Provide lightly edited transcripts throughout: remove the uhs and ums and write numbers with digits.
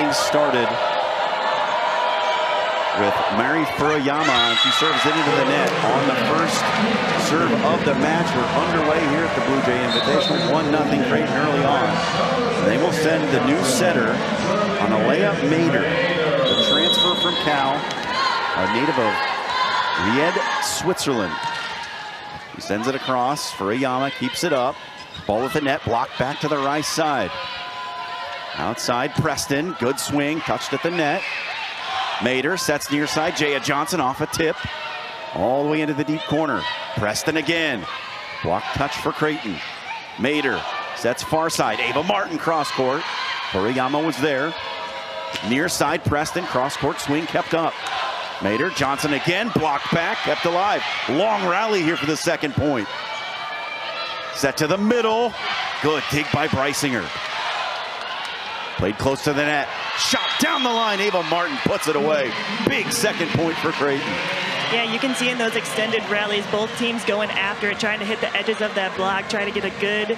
things started with Mari Furuyama. She serves it into the net on the first serve of the match. We're underway here at the Blue Jay Invitational. 1-0 Creighton early on. They will send the new setter on a layup. Mader, the transfer from Cal, a native of Ried, Switzerland. He sends it across. Furuyama keeps it up. Ball at the net, blocked back to the right side. Outside Preston, good swing, touched at the net. Mader sets near side. Jaya Johnson off a tip. All the way into the deep corner. Preston again. Block touch for Creighton. Mader sets far side. Ava Martin cross court. Furuyama was there. Near side Preston. Cross court swing kept up. Mader, Johnson again. Blocked back, kept alive. Long rally here for the second point. Set to the middle. Good dig by Brysinger. Played close to the net. Shot down the line. Ava Martin puts it away. Big second point for Creighton. Yeah, you can see in those extended rallies, both teams going after it, trying to hit the edges of that block, trying to get a good,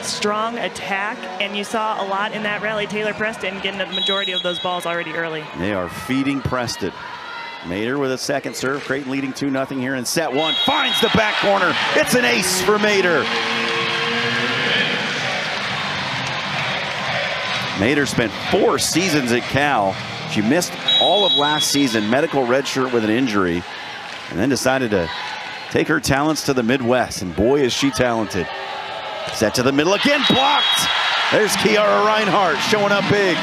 strong attack. And you saw a lot in that rally. Taylor Preston getting the majority of those balls already early. They are feeding Preston. Mader with a second serve. Creighton leading 2-0 here in set one. Finds the back corner. It's an ace for Mader. Mader spent 4 seasons at Cal. She missed all of last season, medical redshirt with an injury, and then decided to take her talents to the Midwest, and boy is she talented. Set to the middle again, blocked. There's Kiara Reinhardt showing up big.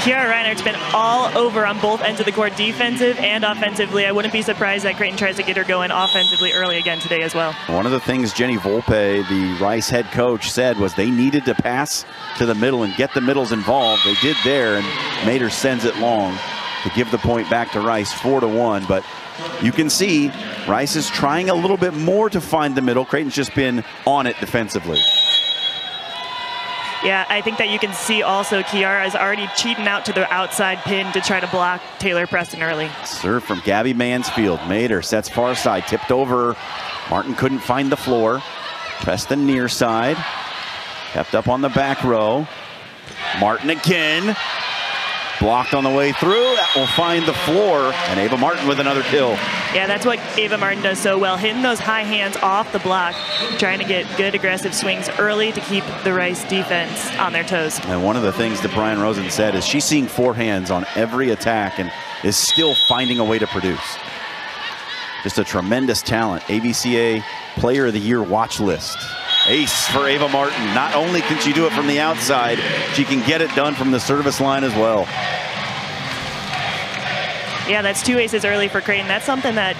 Kiara Reinhardt's been all over on both ends of the court, defensive and offensively. I wouldn't be surprised that Creighton tries to get her going offensively early again today as well. One of the things Jenny Volpe, the Rice head coach, said was they needed to pass to the middle and get the middles involved. They did there, and Mader sends it long to give the point back to Rice, 4-1. But you can see Rice is trying a little bit more to find the middle. Creighton's just been on it defensively. Yeah, I think that you can see also Kiara is already cheating out to the outside pin to try to block Taylor Preston early. Serve from Gabby Mansfield. Mader sets far side, tipped over. Martin couldn't find the floor. Preston near side. Kept up on the back row. Martin again. Blocked on the way through. That will find the floor. And Ava Martin with another kill. Yeah, that's what Ava Martin does so well. Hitting those high hands off the block. Trying to get good aggressive swings early to keep the Rice defense on their toes. And one of the things that Brian Rosen said is she's seeing forehands on every attack and is still finding a way to produce. Just a tremendous talent. AVCA Player of the Year watch list. Ace for Ava Martin. Not only can she do it from the outside, she can get it done from the service line as well. Yeah, that's 2 aces early for Creighton. That's something that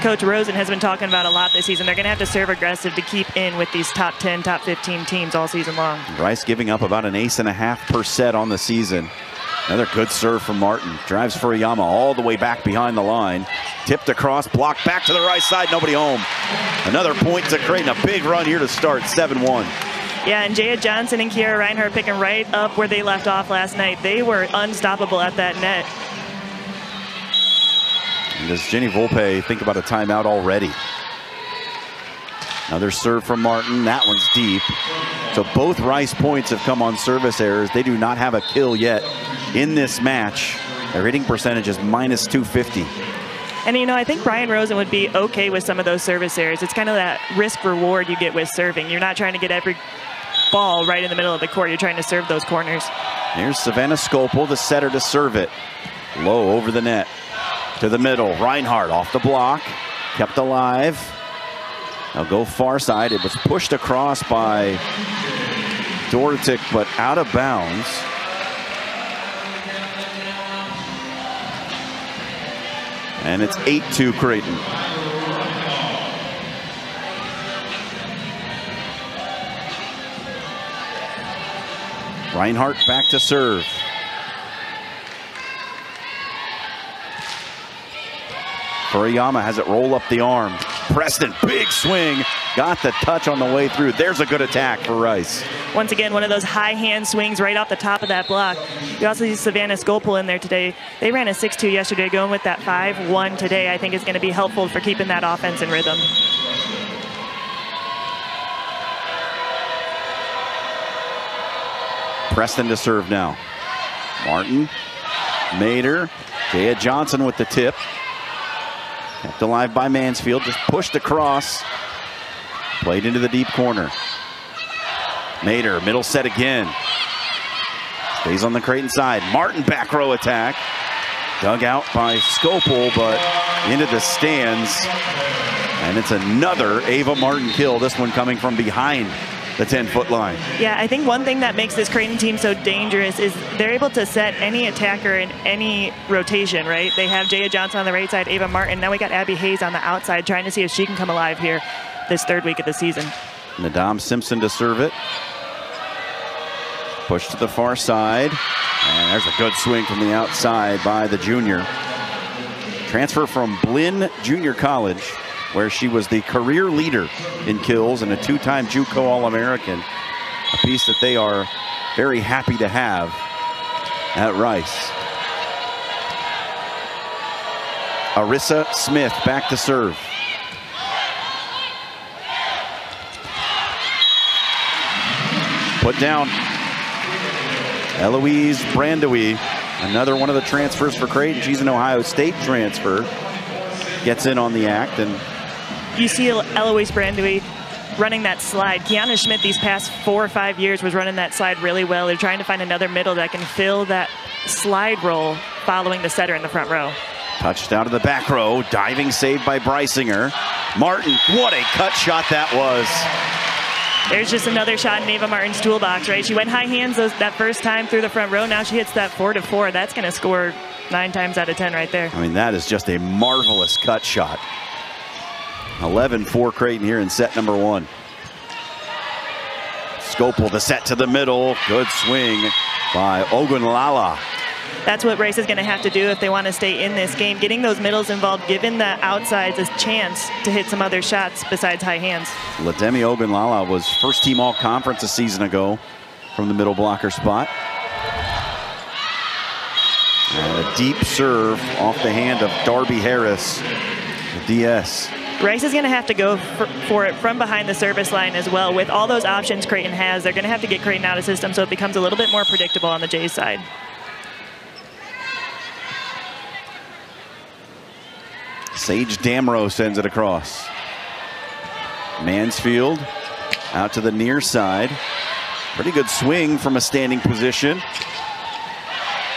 Coach Rosen has been talking about a lot this season. They're going to have to serve aggressive to keep in with these top 10, top 15 teams all season long. Rice giving up about an ace and a half per set on the season. Another good serve from Martin. Drives Furuyama all the way back behind the line. Tipped across, blocked back to the right side, nobody home. Another point to Creighton, a big run here to start, 7-1. Yeah, and Jaya Johnson and Kiara Reinhardt picking right up where they left off last night. They were unstoppable at that net. And does Jenny Volpe think about a timeout already? Another serve from Martin, that one's deep. So both Rice points have come on service errors. They do not have a kill yet in this match. Their hitting percentage is minus 250. And, you know, I think Brian Rosen would be okay with some of those service errors. It's kind of that risk reward you get with serving. You're not trying to get every ball right in the middle of the court. You're trying to serve those corners. Here's Savannah Scopel, the setter, to serve it. Low over the net. To the middle. Reinhardt off the block. Kept alive. Now go far side. It was pushed across by Dorotic, but out of bounds. And it's 8-2 Creighton. Reinhardt back to serve. Furuyama has it roll up the arm. Preston, big swing. Got the touch on the way through. There's a good attack for Rice. Once again, one of those high hand swings right off the top of that block. You also see Savannah Scopel in there today. They ran a 6-2 yesterday. Going with that 5-1 today, I think, is going to be helpful for keeping that offense in rhythm. Preston to serve now. Martin, Mater, Jaya Johnson with the tip. Kept alive by Mansfield, just pushed across. Played into the deep corner. Mater, middle set again. Stays on the Creighton side. Martin back row attack. Dug out by Scopel, but into the stands. And it's another Ava Martin kill, this one coming from behind the 10-foot line. Yeah, I think one thing that makes this Creighton team so dangerous is they're able to set any attacker in any rotation, right? They have Jaya Johnson on the right side, Ava Martin. Now we got Abby Hayes on the outside, trying to see if she can come alive here this third week of the season. Nadam Simpson to serve it. Push to the far side. And there's a good swing from the outside by the junior. Transfer from Blinn Junior College, where she was the career leader in kills and a two-time JUCO All-American. A piece that they are very happy to have at Rice. Arissa Smith back to serve. Put down. Eloise Brandowy, another one of the transfers for Creighton. She's an Ohio State transfer. Gets in on the act. And you see Eloise Brandowy running that slide. Kiana Schmidt these past 4 or 5 years was running that slide really well. They're trying to find another middle that can fill that slide role following the setter in the front row. Touched out of the back row. Diving save by Breisinger. Martin, what a cut shot that was. There's just another shot in Ava Martin's toolbox, right? She went high hands that first time through the front row. Now she hits that 4-4. That's going to score 9 times out of 10 right there. I mean, that is just a marvelous cut shot. 11-4 Creighton here in set number 1. Scopel, the set to the middle. Good swing by Ogunlala. That's what Rice is going to have to do if they want to stay in this game. Getting those middles involved, giving the outsides a chance to hit some other shots besides high hands. Lademi Ogunlala was first team all-conference a season ago from the middle blocker spot. And a deep serve off the hand of Darby Harris, the DS. Rice is going to have to go for it from behind the service line as well. With all those options Creighton has, they're going to have to get Creighton out of system so it becomes a little bit more predictable on the Jays side. Sage Damrow sends it across. Mansfield out to the near side. Pretty good swing from a standing position.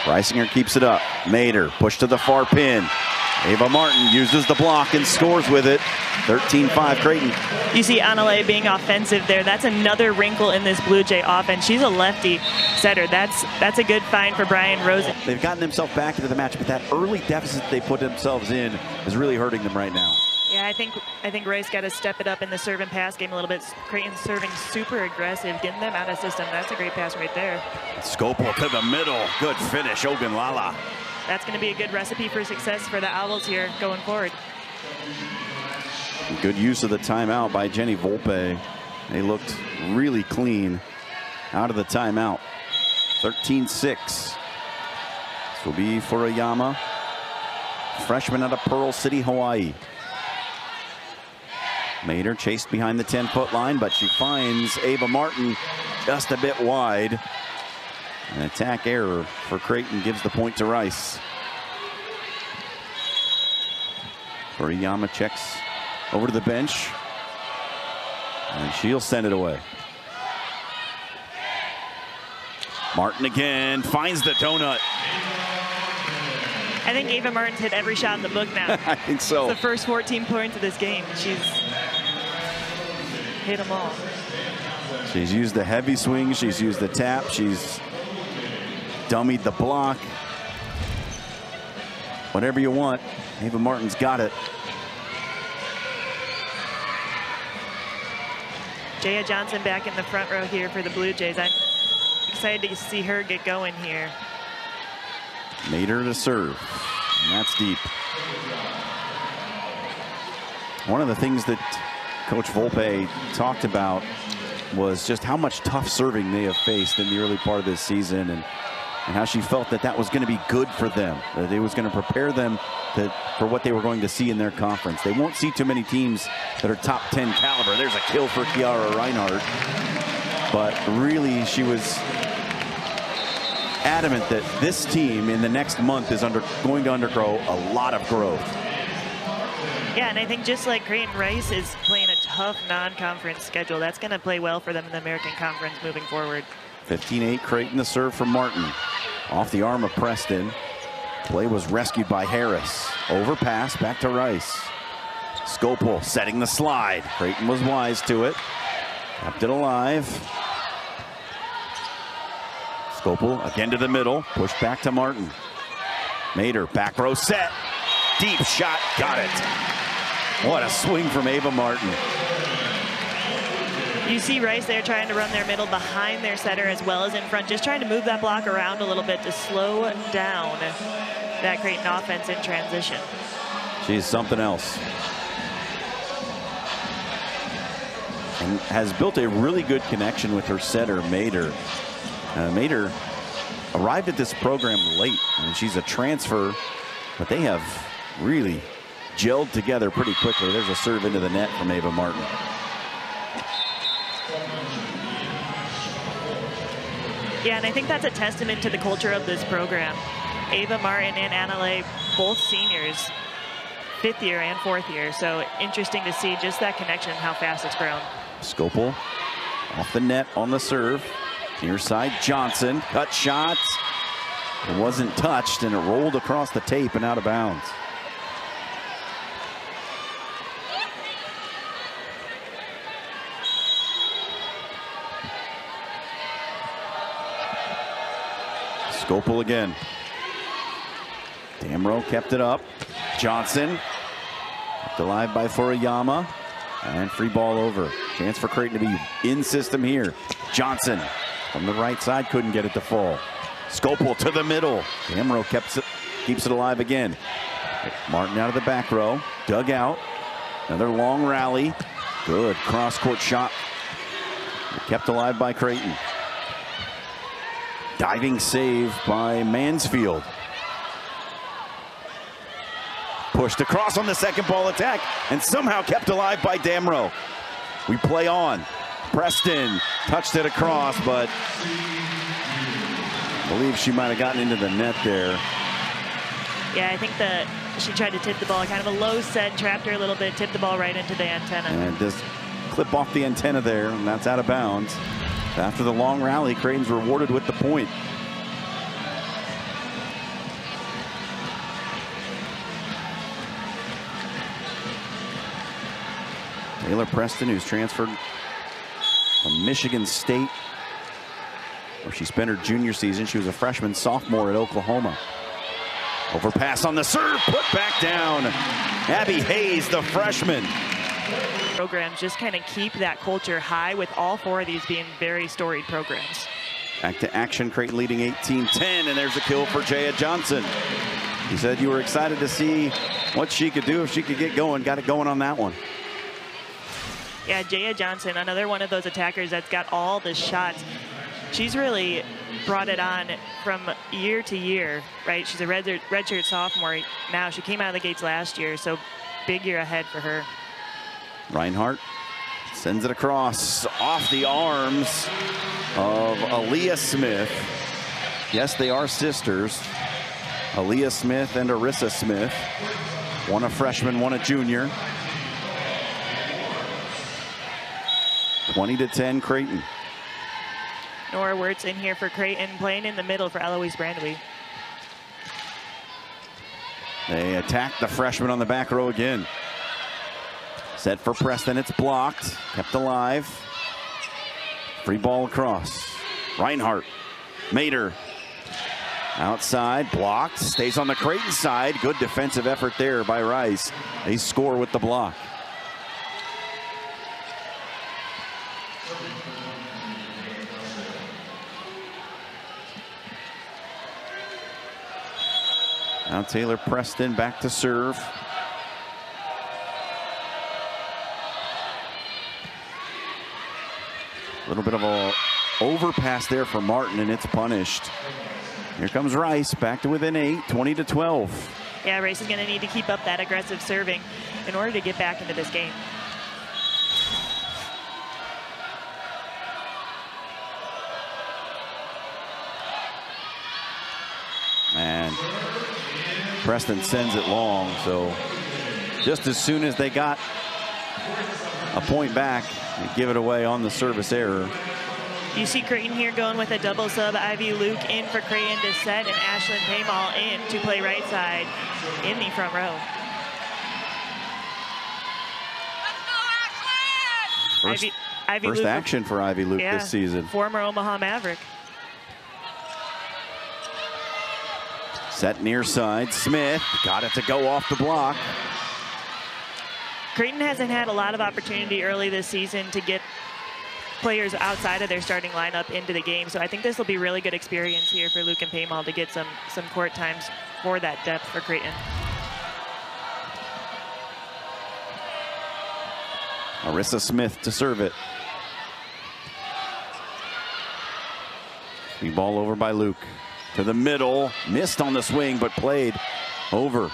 Breisinger keeps it up. Mater push to the far pin. Ava Martin uses the block and scores with it. 13-5 Creighton. You see Anale being offensive there. That's another wrinkle in this Blue Jay offense. She's a lefty setter. That's a good find for Brian Rosen. They've gotten themselves back into the match, but that early deficit they put themselves in is really hurting them right now. Yeah, I think Rice got to step it up in the serve and pass game a little bit. Creighton's serving super aggressive, getting them out of system. That's a great pass right there. Scopel to the middle. Good finish, Ogunlala. That's going to be a good recipe for success for the Owls here going forward. Good use of the timeout by Jenny Volpe. They looked really clean out of the timeout. 13-6. This will be Furuyama, freshman out of Pearl City, Hawaii. Mater chased behind the 10-foot line, but she finds Ava Martin just a bit wide. An attack error for Creighton gives the point to Rice. Furuyama checks over to the bench, and she'll send it away. Martin again finds the donut. I think Ava Martin's hit every shot in the book now. I think so. It's the first 14 points of this game. She's hit them all. She's used the heavy swing. She's used the tap. She's dummied the block. Whatever you want, Ava Martin's got it. Jaya Johnson back in the front row here for the Blue Jays. I'm excited to see her get going here. Mater to serve, and that's deep. One of the things that Coach Volpe talked about was just how much tough serving they have faced in the early part of this season, and how she felt that that was going to be good for them, that it was going to prepare them for what they were going to see in their conference. They won't see too many teams that are top 10 caliber. There's a kill for Kiara Reinhardt, but really she was adamant that this team in the next month is going to undergo a lot of growth. Yeah, and I think just like Creighton, Rice is playing a tough non-conference schedule. That's going to play well for them in the American Conference moving forward. 15-8 Creighton, the serve from Martin. Off the arm of Preston. Play was rescued by Harris. Overpass back to Rice. Scopel setting the slide. Creighton was wise to it. Kept it alive. Scopel again to the middle. Pushed back to Martin. Mater, back row set. Deep shot, got it. What a swing from Ava Martin. You see Rice there trying to run their middle behind their setter as well as in front, just trying to move that block around a little bit to slow down that Creighton offense in transition. She's something else. And has built a really good connection with her setter, Mater. Mater arrived at this program late, and she's a transfer, but they have really gelled together pretty quickly. There's a serve into the net from Ava Martin. Yeah, and I think that's a testament to the culture of this program. Ava Martin and Anna both seniors, 5th year and 4th year. So interesting to see just that connection and how fast it's grown. Scopel off the net on the serve. Near side Johnson, cut shot. It wasn't touched and it rolled across the tape and out of bounds. Scopel again. Damrow kept it up. Johnson kept alive by Furuyama. And free ball over. Chance for Creighton to be in system here. Johnson from the right side couldn't get it to fall. Scopel to the middle. Damrow keeps it alive again. Martin out of the back row. Dug out. Another long rally. Good cross-court shot. Kept alive by Creighton. Diving save by Mansfield. Pushed across on the second ball attack and somehow kept alive by Damrow. We play on. Preston touched it across, but I believe she might have gotten into the net there. Yeah, I think that she tried to tip the ball, kind of a low set, trapped her a little bit, tipped the ball right into the antenna. And just clip off the antenna there, and that's out of bounds. After the long rally, Creighton's rewarded with the point. Taylor Preston, who's transferred from Michigan State, where she spent her junior season. She was a freshman, sophomore at Oklahoma. Overpass on the serve, put back down. Abby Hayes, the freshman. Programs just kind of keep that culture high with all 4 of these being very storied programs. Back to action, Creighton leading 18-10, and there's a kill for Jaya Johnson. You said you were excited to see what she could do if she could get going. Got it going on that one. Yeah, Jaya Johnson, another one of those attackers that's got all the shots. She's really brought it on from year to year, right? She's a redshirt sophomore now. She came out of the gates last year, so big year ahead for her. Reinhardt sends it across off the arms of Aaliyah Smith. Yes, they are sisters. Aaliyah Smith and Arissa Smith. One a freshman, one a junior. 20-10 Creighton. Nora Wirtz in here for Creighton, playing in the middle for Eloise Brandewee. They attack the freshman on the back row again. Set for Preston, it's blocked, kept alive. Free ball across. Reinhardt, Mater, outside, blocked, stays on the Creighton side. Good defensive effort there by Rice. They score with the block. Now Taylor Preston back to serve. A little bit of a overpass there for Martin, and it's punished. Here comes Rice back to within 8, 20-12. Yeah, Rice is going to need to keep up that aggressive serving in order to get back into this game. And Preston sends it long, so just as soon as they got a point back, they give it away on the service error. You see Creighton here going with a double sub. Ivy Luke in for Creighton to set, and Ashlyn Paymal in to play right side in the front row. First action for Ivy Luke this season. Former Omaha Maverick. Set near side. Smith got it to go off the block. Creighton hasn't had a lot of opportunity early this season to get players outside of their starting lineup into the game. So I think this will be really good experience here for Luke and Paymal to get some court times for that depth for Creighton. Marissa Smith to serve it. The ball over by Luke. To the middle. Missed on the swing, but played over.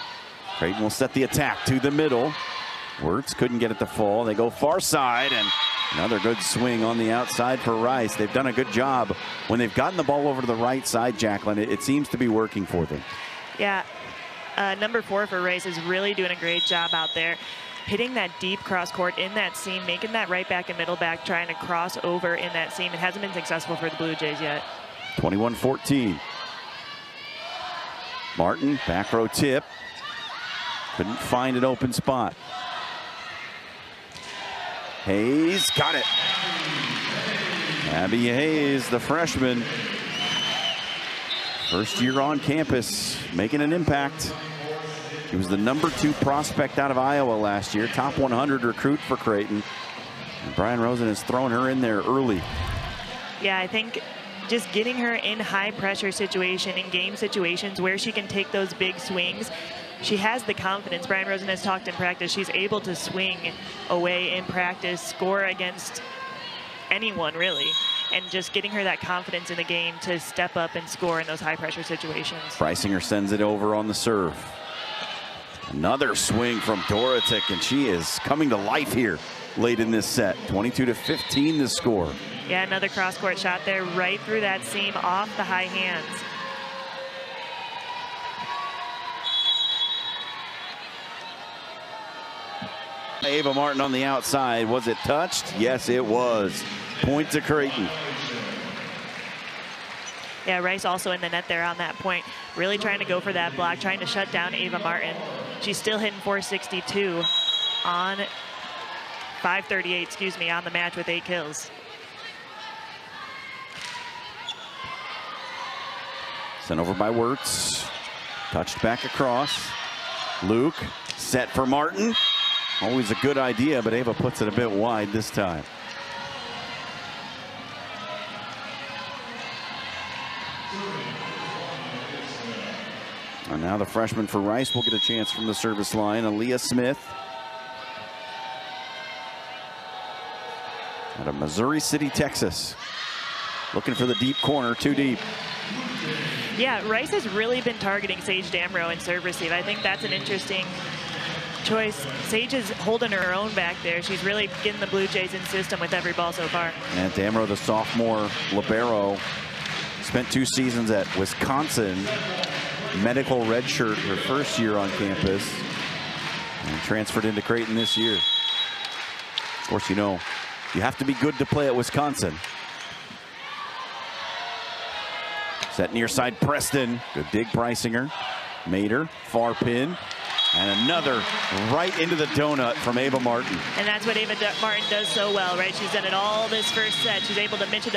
Creighton will set the attack to the middle. Wirtz couldn't get it to fall. They go far side, and another good swing on the outside for Rice. They've done a good job when they've gotten the ball over to the right side, Jacqueline. It seems to be working for them. Yeah, number 4 for Rice is really doing a great job out there. Hitting that deep cross court in that seam, making that right back and middle back, trying to cross over in that seam. It hasn't been successful for the Blue Jays yet. 21-14. Martin, back row tip. Couldn't find an open spot. Hayes got it. Abby Hayes, the freshman. First year on campus, making an impact. He was the number 2 prospect out of Iowa last year, top 100 recruit for Creighton. And Brian Rosen has thrown her in there early. Yeah, I think just getting her in high pressure situation, in game situations where she can take those big swings. She has the confidence. Brian Rosen has talked in practice. She's able to swing away in practice, score against anyone really. And just getting her that confidence in the game to step up and score in those high pressure situations. Freisinger sends it over on the serve. Another swing from Dorotic, and she is coming to life here late in this set. 22-15 the score. Yeah, another cross-court shot there right through that seam off the high hands. Ava Martin on the outside. Was it touched? Yes, it was. Point to Creighton. Yeah, Rice also in the net there on that point. Really trying to go for that block, trying to shut down Ava Martin. She's still hitting 462 on 538, excuse me, on the match with 8 kills. Sent over by Wirtz. Touched back across. Luke set for Martin. Always a good idea, but Ava puts it a bit wide this time. And now the freshman for Rice will get a chance from the service line. Aaliyah Smith. Out of Missouri City, Texas. Looking for the deep corner, too deep. Yeah, Rice has really been targeting Sage Damrow in serve receive. I think that's an interesting choice. Sage is holding her own back there. She's really getting the Blue Jays in system with every ball so far. And Damrow, the sophomore libero, spent 2 seasons at Wisconsin. Medical redshirt her first year on campus. And transferred into Creighton this year. Of course, you know, you have to be good to play at Wisconsin. Set near side Preston. Good dig Preisinger. Mater, far pin. And another right into the donut from Ava Martin. And that's what Ava Martin does so well, right? She's done it all this first set. She's able to mix it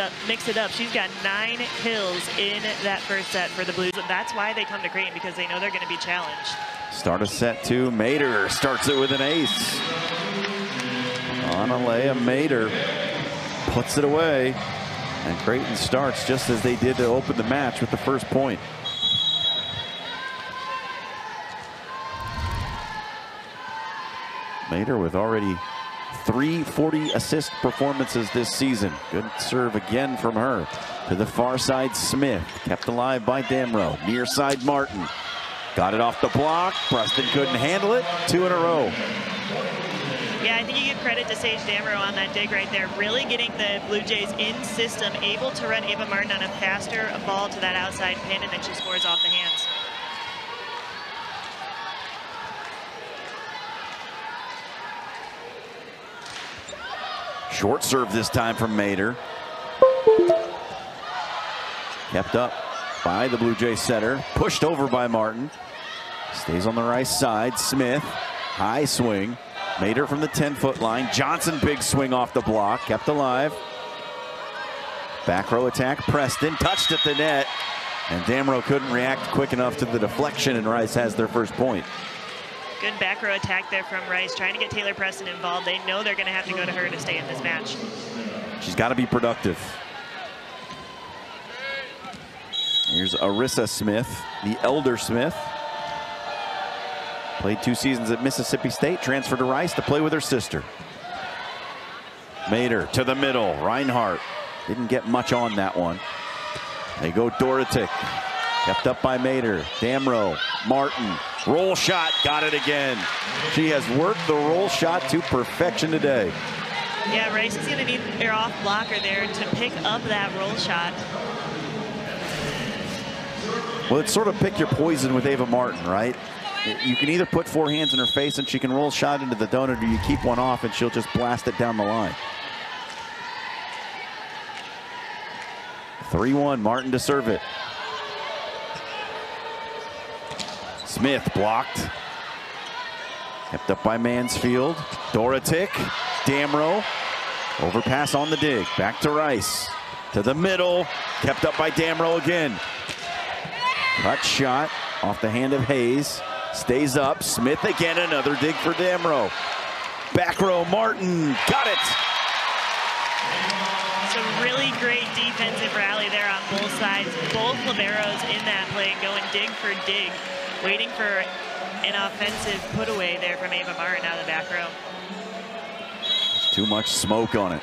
up. She's got 9 kills in that first set for the Blues. That's why they come to Creighton, because they know they're going to be challenged. Start of set 2. Mater starts it with an ace. Analea Mater puts it away. And Creighton starts just as they did to open the match with the first point. Mater with already 3 40 assist performances this season. Good serve again from her. To the far side, Smith. Kept alive by Damrow. Near side, Martin. Got it off the block. Preston couldn't handle it. 2 in a row. Yeah, I think you give credit to Sage Damrow on that dig right there. Really getting the Blue Jays in system, able to run Ava Martin on a faster ball to that outside pin, and then she scores off the hands. Short serve this time from Mater. Kept up by the Blue Jay setter. Pushed over by Martin. Stays on the right side. Smith. High swing. Mater from the 10-foot line. Johnson, big swing off the block. Kept alive. Back row attack. Preston touched at the net. And Damrow couldn't react quick enough to the deflection, and Rice has their first point. Good back row attack there from Rice, trying to get Taylor Preston involved. They know they're going to have to go to her to stay in this match. She's got to be productive. Here's Arissa Smith, the elder Smith. Played 2 seasons at Mississippi State, transferred to Rice to play with her sister. Mater to the middle. Reinhardt didn't get much on that one. They go Dorotic. Kept up by Mater. Damrow, Martin, roll shot, got it again. She has worked the roll shot to perfection today. Yeah, Rice is going to need their off blocker there to pick up that roll shot. Well, it's sort of pick your poison with Ava Martin, right? You can either put 4 hands in her face and she can roll shot into the donut, or you keep one off and she'll just blast it down the line. 3-1, Martin to serve it. Smith blocked. Kept up by Mansfield. Dorotic, Damrow. Overpass on the dig. Back to Rice. To the middle. Kept up by Damrow again. Cut shot off the hand of Hayes. Stays up. Smith again. Another dig for Damrow. Back row, Martin. Got it. It's a really great defensive rally there on both sides. Both liberos in that play going dig for dig. Waiting for an offensive put away there from Ava Martin out of the back row. Too much smoke on it.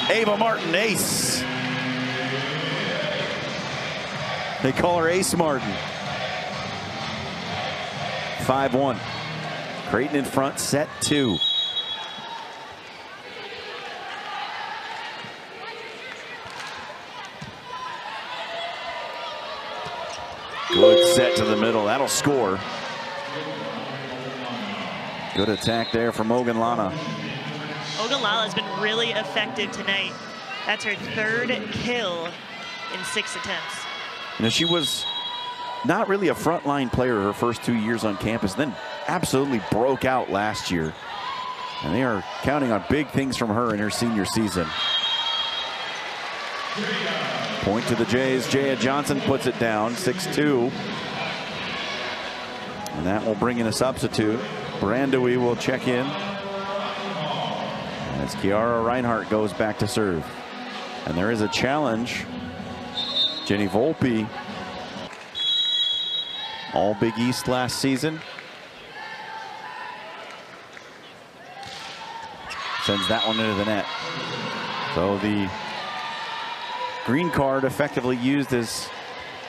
Ava Martin, ace. They call her Ace Martin. 5-1. Creighton in front, set 2. Good set to the middle. That'll score. Good attack there from Ogunlana. Ogunlana has been really effective tonight. That's her 3rd kill in 6 attempts. You know, she was not really a frontline player her first 2 years on campus, then absolutely broke out last year. And they are counting on big things from her in her senior season. Point to the Jays. Jaya Johnson puts it down, 6-2. And that will bring in a substitute. Brandewie will check in as Kiara Reinhardt goes back to serve. And there is a challenge. Jenny Volpe, all Big East last season. Sends that one into the net. So the green card effectively used as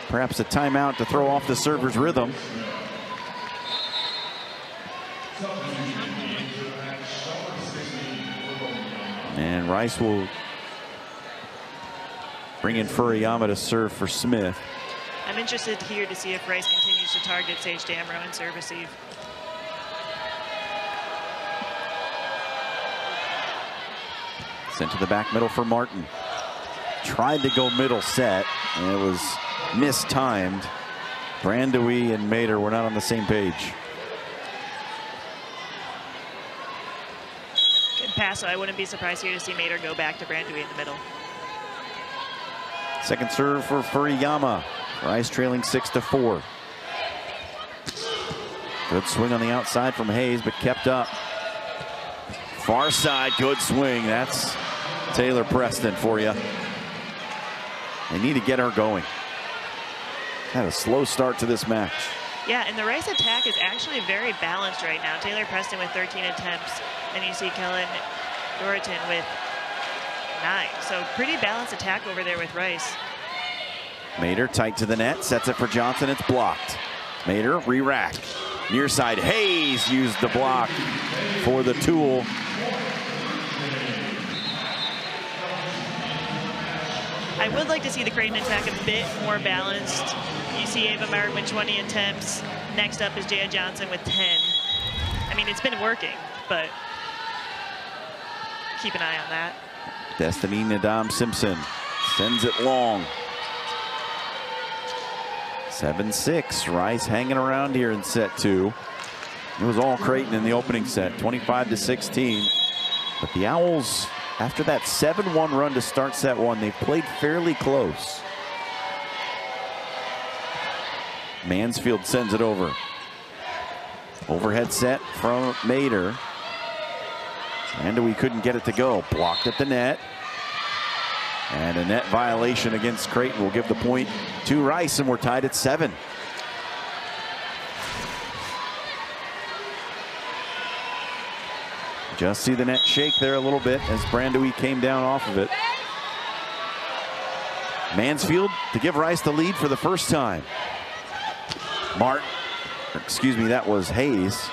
perhaps a timeout to throw off the server's rhythm. And Rice will bring in Furuyama to serve for Smith. I'm interested here to see if Rice continues to target Sage Damrow and serve receive. Sent to the back middle for Martin. Tried to go middle set, and it was mistimed. Brandewie and Mater were not on the same page. Good pass, so I wouldn't be surprised here to see Mater go back to Brandewie in the middle. Second serve for Furuyama. Rice trailing 6-4. Good swing on the outside from Hayes, but kept up. Far side, good swing. That's Taylor Preston for you. They need to get her going. Had a slow start to this match. Yeah, and the Rice attack is actually very balanced right now. Taylor Preston with 13 attempts, and you see Kellen Doriton with 9. So pretty balanced attack over there with Rice. Mater tight to the net, sets it for Johnson, it's blocked. Mater re-rack. Near side, Hayes used the block for the tool. I I would like to see the Creighton attack a bit more balanced. You see Ava Martin with 20 attempts. Next up is Jaya Johnson with 10. I mean, it's been working, but keep an eye on that. Destiny Nadam Simpson sends it long. 7-6. Rice hanging around here in set 2. It was all Creighton in the opening set, 25-16. But the Owls, after that 7-1 run to start set 1, they've played fairly close. Mansfield sends it over. Overhead set from Mader. And we couldn't get it to go. Blocked at the net. And a net violation against Creighton will give the point to Rice, and we're tied at 7. Just see the net shake there a little bit as Brandewie came down off of it. Mansfield to give Rice the lead for the first time. That was Hayes.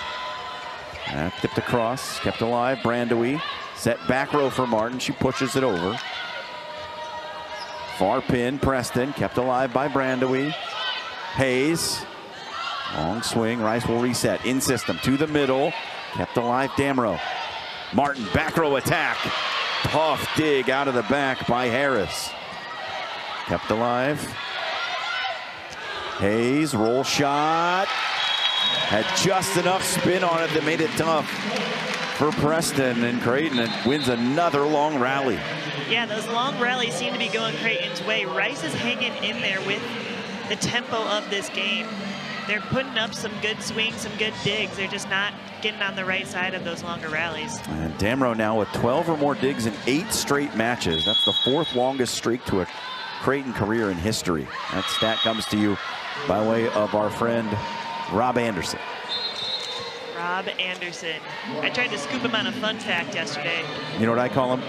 Tipped across, kept alive. Brandewie set back row for Martin. She pushes it over. Far pin, Preston, kept alive by Brandewie. Hayes, long swing. Rice will reset in system to the middle. Kept alive, Damrow. Martin, back row attack. Tough dig out of the back by Harris. Kept alive. Hayes, roll shot. Had just enough spin on it that made it tough for Preston, and Creighton wins another long rally. Yeah, those long rallies seem to be going Creighton's way. Rice is hanging in there with the tempo of this game. They're putting up some good swings, some good digs. They're just not getting on the right side of those longer rallies. And Damrow now with 12 or more digs in 8 straight matches. That's the 4th longest streak to a Creighton career in history. That stat comes to you by way of our friend Rob Anderson. Rob Anderson. I tried to scoop him on a fun fact yesterday. You know what I call him?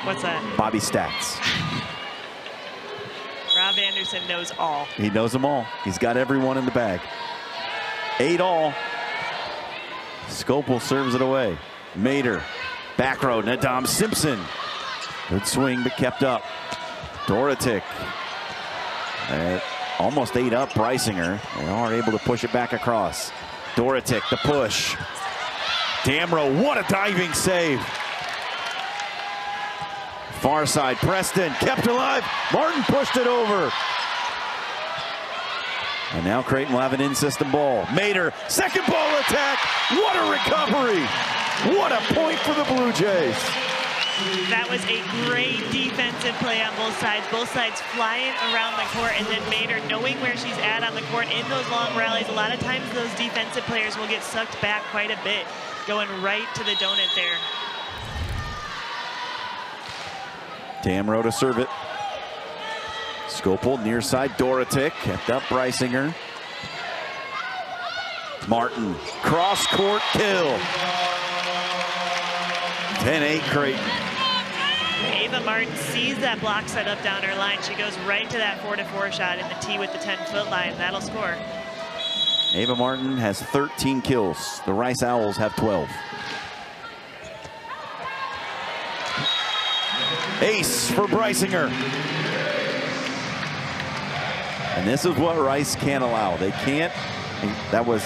What's that? Bobby Stats. Rob Anderson knows all. He knows them all. He's got everyone in the bag. 8 all. Scopel serves it away. Mader, back row, Nadam Simpson. Good swing, but kept up. Dorotic. Almost 8 up, Preisinger. They are able to push it back across. Dorotic, the push. Damrow, what a diving save. Far side, Preston, kept alive. Martin pushed it over. And now Creighton will have an in-system ball. Mader, second ball attack. What a recovery. What a point for the Blue Jays. That was a great defensive play on both sides flying around the court, and then Mader knowing where she's at on the court in those long rallies. A lot of times those defensive players will get sucked back quite a bit, going right to the donut there. Damrow to serve it. Scopel near side, Dorotic, kept up Preisinger. Martin, cross court kill. 10-8 Creighton. Ava Martin sees that block set up down her line. She goes right to that 4-4 shot in the tee with the 10-foot line. That'll score. Ava Martin has 13 kills. The Rice Owls have 12. Ace for Preisinger. And this is what Rice can't allow. They can't, that was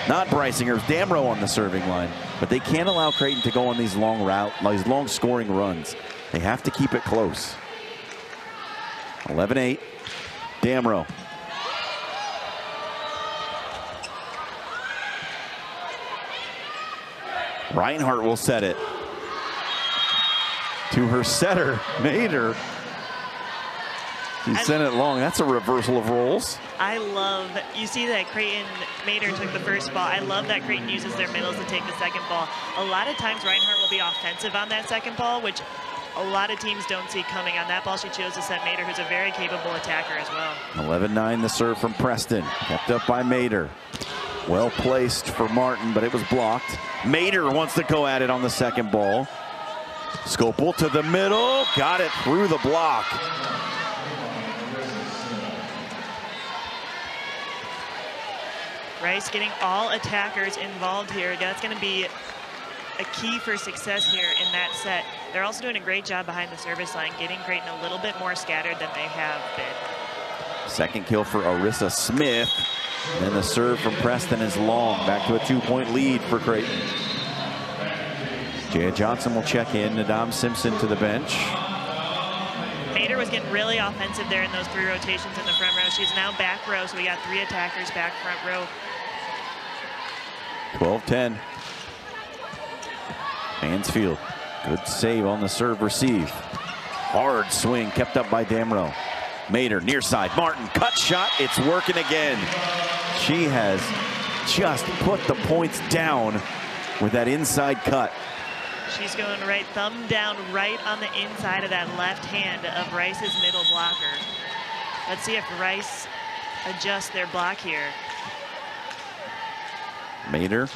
not Preisinger, it was Damrow on the serving line. But they can't allow Creighton to go on these long scoring runs. They have to keep it close. 11-8, Damrow. Reinhardt will set it. To her setter, Mader. She sent it long. That's a reversal of roles. I love, you see that Creighton, Mader took the first ball. I love that Creighton uses their middles to take the second ball. A lot of times Reinhardt will be offensive on that second ball, which a lot of teams don't see coming. On that ball, she chose to set Mader, who's a very capable attacker as well. 11-9 the serve from Preston. Kept up by Mader. Well placed for Martin, but it was blocked. Mader wants to go at it on the second ball. Scopel to the middle, got it through the block. Rice getting all attackers involved here. That's going to be a key for success here in that set. They're also doing a great job behind the service line, getting Creighton a little bit more scattered than they have been. Second kill for Arissa Smith. And the serve from Preston is long. Back to a 2-point lead for Creighton. Jaya Johnson will check in. Nadam Simpson to the bench. Mater was getting really offensive there in those 3 rotations in the front row. She's now back row, so we got 3 attackers back front row. 12-10. Mansfield, good save on the serve receive. Hard swing kept up by Damrow. Mater near side, Martin, cut shot, it's working again. She has just put the points down with that inside cut. She's going right, thumb down right on the inside of that left hand of Rice's middle blocker. Let's see if Rice adjusts their block here. Mater,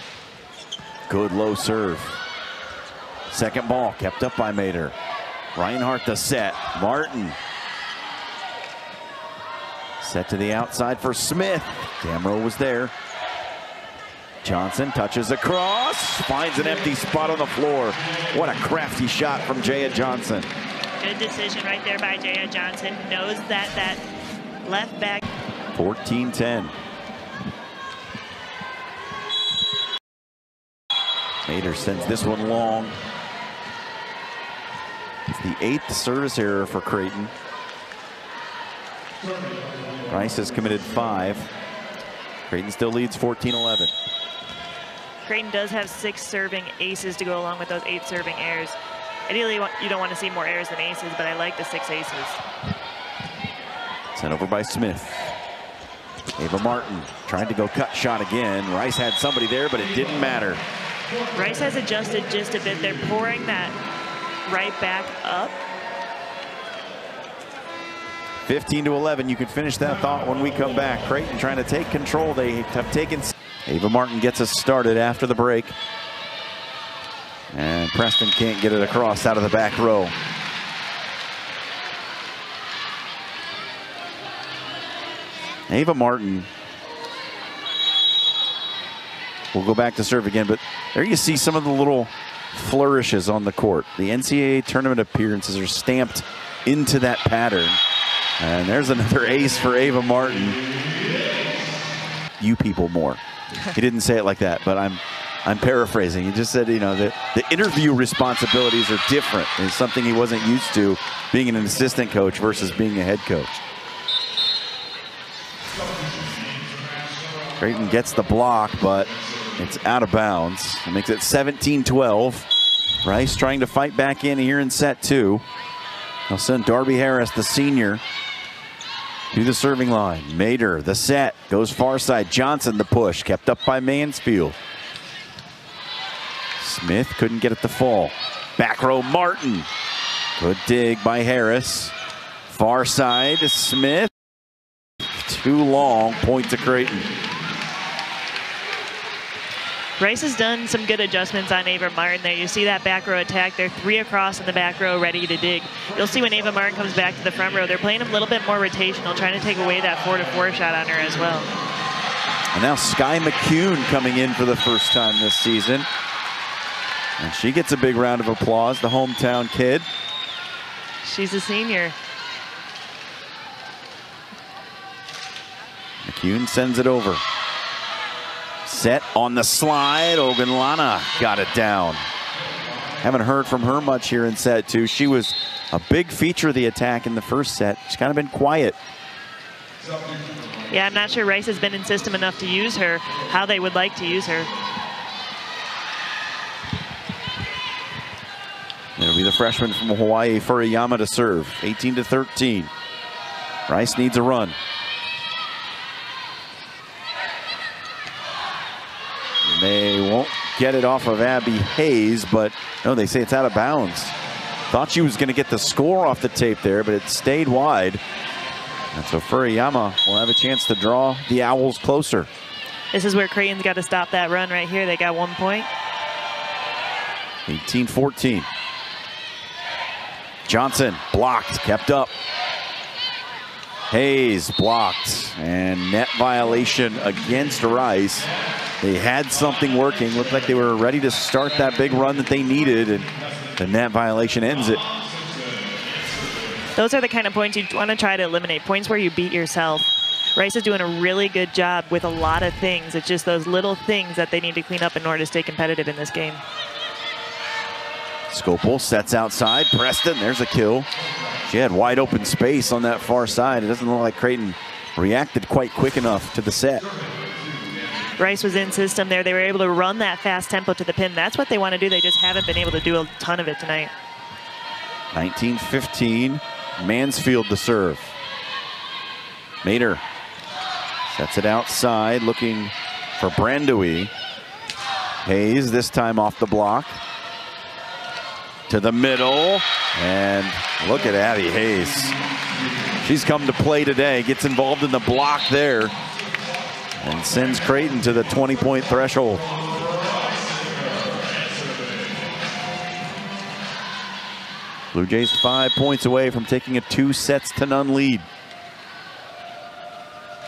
good low serve. Second ball kept up by Mater. Reinhardt the set. Martin. Set to the outside for Smith. Damrow was there. Johnson touches across. Finds an empty spot on the floor. What a crafty shot from Jaya Johnson. Good decision right there by Jaya Johnson. Knows that left back. 14-10. Mater sends this one long. It's the 8th service error for Creighton. Rice has committed 5. Creighton still leads 14-11. Creighton does have 6 serving aces to go along with those 8 serving errors. Ideally, you don't want to see more errors than aces, but I like the 6 aces. Sent over by Smith. Ava Martin trying to go cut shot again. Rice had somebody there, but it didn't matter. Rice has adjusted just a bit. They're pouring that right back up. 15-11. You can finish that thought when we come back. Creighton trying to take control. They have taken. Ava Martin gets us started after the break. And Preston can't get it across out of the back row. Ava Martin. We'll go back to serve again, but there you see some of the little flourishes on the court. The NCAA tournament appearances are stamped into that pattern. And there's another ace for Ava Martin. You people more. He didn't say it like that, but I'm paraphrasing. He just said, you know, the interview responsibilities are different. It's something he wasn't used to, being an assistant coach versus being a head coach. Creighton gets the block, but it's out of bounds. It makes it 17-12. Rice trying to fight back in here in set 2. They'll send Darby Harris, the senior, to the serving line. Mater, the set, goes far side. Johnson, the push, kept up by Mansfield. Smith couldn't get it to fall. Back row, Martin. Good dig by Harris. Far side, Smith. Too long, point to Creighton. Rice has done some good adjustments on Ava Martin there. You see that back row attack. They're 3 across in the back row ready to dig. You'll see when Ava Martin comes back to the front row, they're playing a little bit more rotational, trying to take away that 4-4 shot on her as well. And now Sky McCune coming in for the first time this season. And she gets a big round of applause, the hometown kid. She's a senior. McCune sends it over. Set on the slide. Ogunlana got it down. Haven't heard from her much here in set 2. She was a big feature of the attack in the first set. She's kind of been quiet. Yeah, I'm not sure Rice has been in system enough to use her how they would like to use her. It'll be the freshman from Hawaii, Furuyama, to serve. 18-13. Rice needs a run. They won't get it off of Abby Hayes, but no, they say it's out of bounds. Thought she was going to get the score off the tape there, but it stayed wide. And so Furuyama will have a chance to draw the Owls closer. This is where Creighton's got to stop that run right here. They got 1 point. 18-14. Johnson blocked, kept up. Hayes blocked, and net violation against Rice. They had something working. Looked like they were ready to start that big run that they needed, and the net violation ends it. Those are the kind of points you want to try to eliminate, points where you beat yourself. Rice is doing a really good job with a lot of things. It's just those little things that they need to clean up in order to stay competitive in this game. Scopel sets outside. Preston, there's a kill. She had wide open space on that far side. It doesn't look like Creighton reacted quite quick enough to the set. Rice was in system there. They were able to run that fast tempo to the pin. That's what they want to do. They just haven't been able to do a ton of it tonight. 19-15, Mansfield to serve. Mater sets it outside, looking for Brandewie. Hayes this time off the block. To the middle, and look at Abby Hayes. She's come to play today, gets involved in the block there, and sends Creighton to the 20-point threshold. Blue Jays 5 points away from taking a 2-0 lead.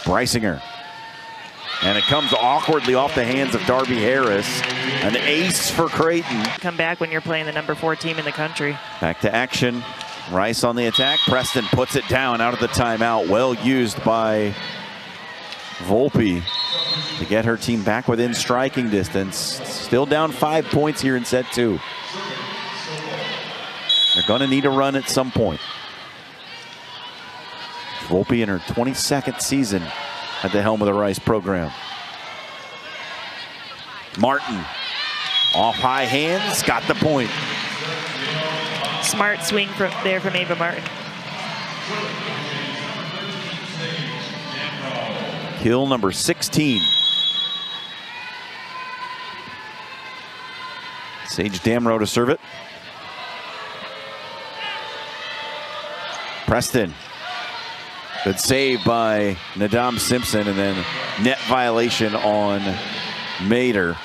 Breisinger. And it comes awkwardly off the hands of Darby Harris. An ace for Creighton. Come back when you're playing the #4 team in the country. Back to action. Rice on the attack. Preston puts it down out of the timeout. Well used by Volpe to get her team back within striking distance. Still down 5 points here in set 2. They're going to need a run at some point. Volpe in her 22nd season at the helm of the Rice program. Martin off high hands, got the point. Smart swing there from Ava Martin. Kill number 16. Sage Damrow to serve it. Preston. Good save by Nadam Simpson, and then net violation on Mater.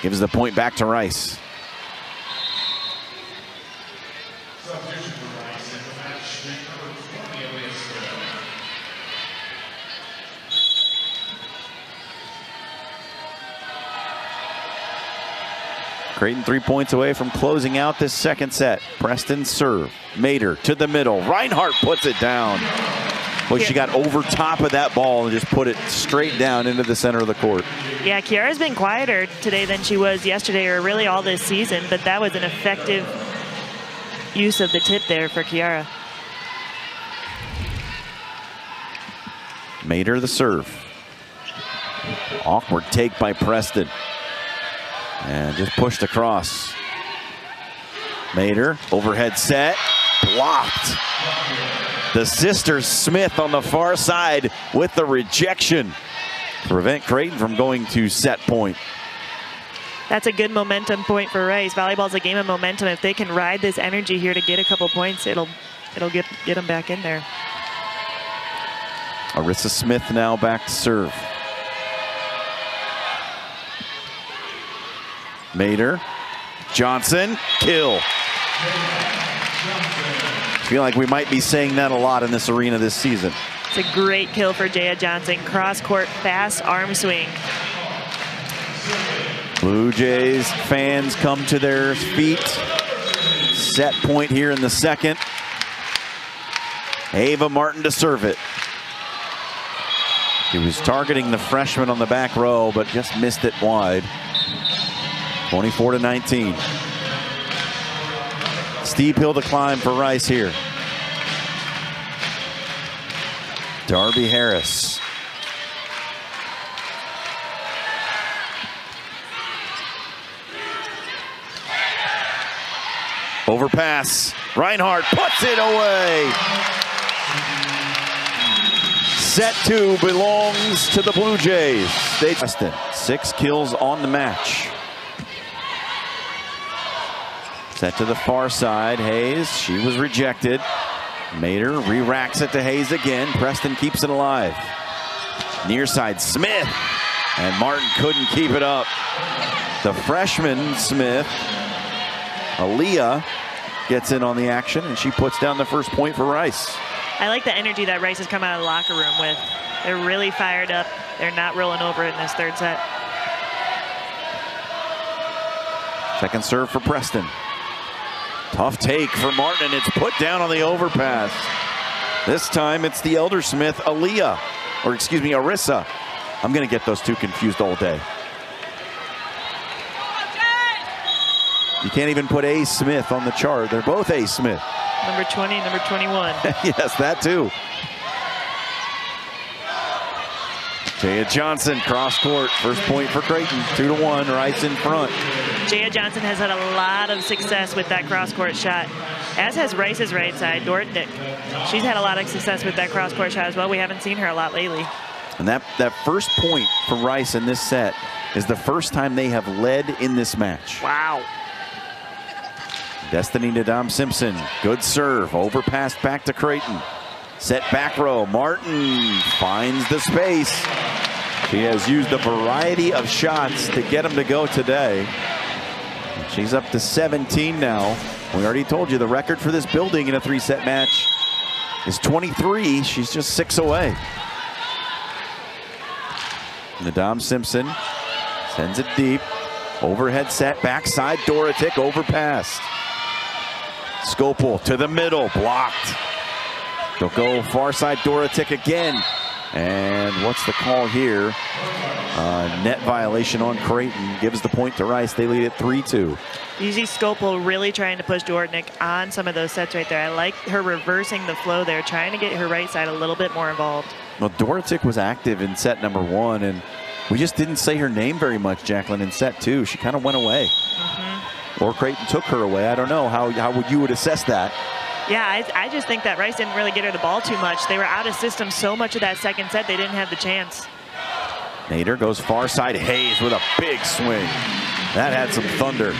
Gives the point back to Rice. Creighton 3 points away from closing out this second set. Preston serve. Mater to the middle. Reinhardt puts it down. Well, she got over top of that ball and just put it straight down into the center of the court. Yeah, Kiara's been quieter today than she was yesterday, or really all this season, but that was an effective use of the tip there for Kiara. Mater the serve. Awkward take by Preston. And just pushed across. Mater, overhead set, blocked. The sisters Smith on the far side with the rejection to prevent Creighton from going to set point. That's a good momentum point for Rice. Volleyball's a game of momentum. If they can ride this energy here to get a couple points, it'll get them back in there. Arissa Smith now back to serve. Mater, Johnson, kill. I feel like we might be saying that a lot in this arena this season. It's a great kill for Jaya Johnson. Cross-court, fast arm swing. Blue Jays fans come to their feet. Set point here in the second. Ava Martin to serve it. She was targeting the freshman on the back row, but just missed it wide. 24-19. Steep hill to climb for Rice here. Darby Harris. Overpass. Reinhardt puts it away. Set 2 belongs to the Blue Jays. Preston, 6 kills on the match. Set to the far side. Hayes, she was rejected. Mater re-racks it to Hayes again. Preston keeps it alive. Near side, Smith. And Martin couldn't keep it up. The freshman, Smith, Aaliyah, gets in on the action, and she puts down the first point for Rice. I like the energy that Rice has come out of the locker room with. They're really fired up. They're not rolling over in this third set. Second serve for Preston. Tough take for Martin, and it's put down on the overpass. This time it's the Elder Smith Aaliyah, or excuse me, Arissa. I'm going to get those two confused all day. You can't even put A. Smith on the chart. They're both A. Smith. Number 20, number 21. Yes, that too. Jaya Johnson, cross court. First point for Creighton. 2-1, Rice in front. Jaya Johnson has had a lot of success with that cross court shot, as has Rice's right side, Dortnick. She's had a lot of success with that cross court shot as well. We haven't seen her a lot lately. And that first point for Rice in this set is the first time they have led in this match. Wow. Destiny Nadam Simpson, good serve, overpass back to Creighton. Set back row, Martin finds the space. She has used a variety of shots to get him to go today. She's up to 17 now. We already told you the record for this building in a 3-set match is 23. She's just 6 away. Nadam Simpson sends it deep. Overhead set, backside Dorotic, overpassed. Skopel to the middle, blocked. They'll go far side Dorotic again. And what's the call here? Net violation on Creighton, gives the point to Rice. They lead at 3-2. You see Skopel really trying to push Dortnick on some of those sets right there. I like her reversing the flow there, trying to get her right side a little bit more involved. Well, Dorotic was active in set number 1, and we just didn't say her name very much, Jacqueline, in set 2. She kind of went away. Or Creighton took her away. I don't know how you would assess that. Yeah, I just think that Rice didn't really get her the ball too much. They were out of system so much of that second set, they didn't have the chance. Nader goes far side. Hayes with a big swing. That had some thunder.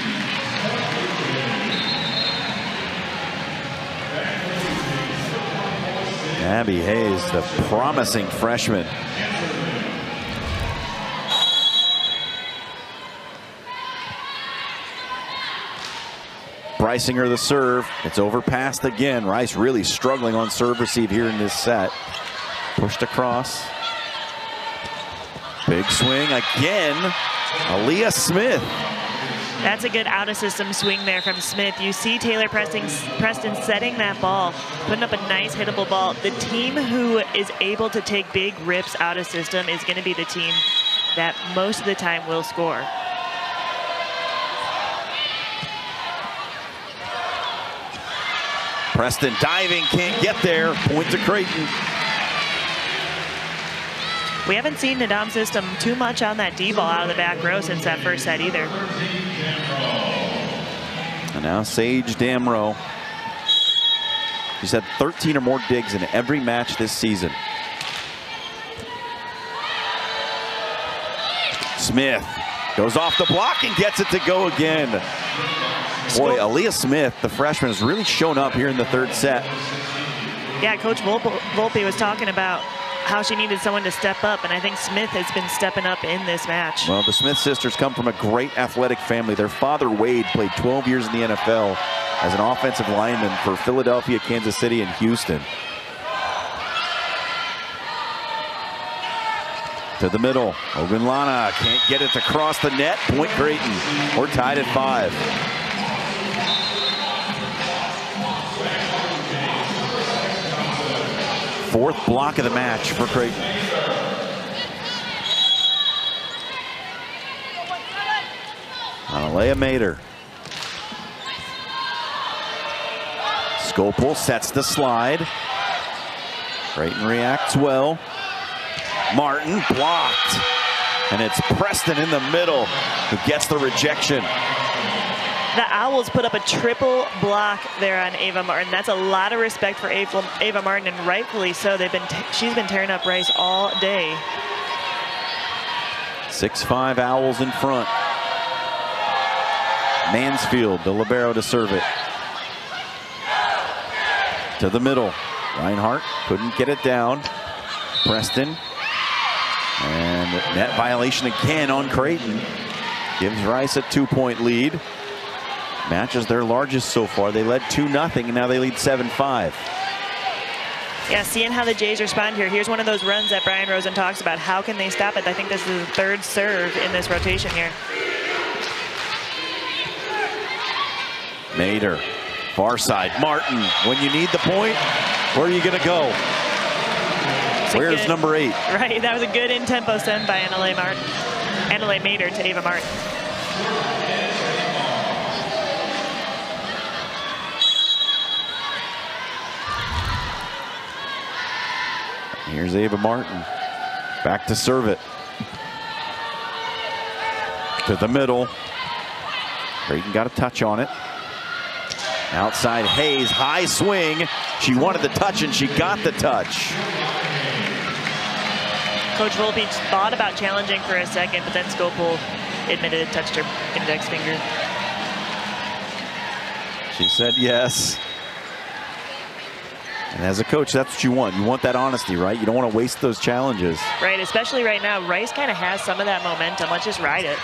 Abby Hayes, the promising freshman. Brysinger the serve. It's overpassed again. Rice really struggling on serve receive here in this set. Pushed across. Big swing again. Aaliyah Smith. That's a good out-of-system swing there from Smith. You see Taylor Preston setting that ball, putting up a nice hittable ball. The team who is able to take big rips out of system is going to be the team that most of the time will score. Preston diving, can't get there. Point to Creighton. We haven't seen Nadam system too much on that D-ball out of the back row since that first set either. And now Sage Damrow. She's had 13 or more digs in every match this season. Smith goes off the block and gets it to go again. Boy, Aaliyah Smith, the freshman, has really shown up here in the third set. Yeah, Coach Volpe was talking about how she needed someone to step up, and I think Smith has been stepping up in this match. Well, the Smith sisters come from a great athletic family. Their father, Wade, played 12 years in the NFL as an offensive lineman for Philadelphia, Kansas City, and Houston. To the middle, Ogunlana can't get it to cross the net. Point Creighton. We're tied at 5. Fourth block of the match for Creighton. Alea Mater. Skopel sets the slide. Creighton reacts well. Martin blocked. And it's Preston in the middle who gets the rejection. The Owls put up a triple block there on Ava Martin. That's a lot of respect for Ava Martin, and rightfully so. She's been tearing up Rice all day. 6-5 Owls in front. Mansfield, the libero to serve it. To the middle. Reinhardt couldn't get it down. Preston. And net violation again on Creighton. Gives Rice a 2-point lead. Match is their largest so far. They led 2-0, and now they lead 7-5. Yeah, seeing how the Jays respond here. Here's one of those runs that Brian Rosen talks about. How can they stop it? I think this is the third serve in this rotation here. Mater, far side. Martin, when you need the point, where are you going to go? Where's good, number 8? Right, that was a good in-tempo send by Annalay Mater to Ava Martin. Here's Ava Martin. Back to serve it. To the middle. Creighton got a touch on it. Outside Hayes, high swing. She wanted the touch and she got the touch. Coach Volpe thought about challenging for a second, but then Skopel admitted it touched her index finger. She said yes. And as a coach, that's what you want. You want that honesty, right? You don't want to waste those challenges. Right, especially right now. Rice kind of has some of that momentum. Let's just ride it.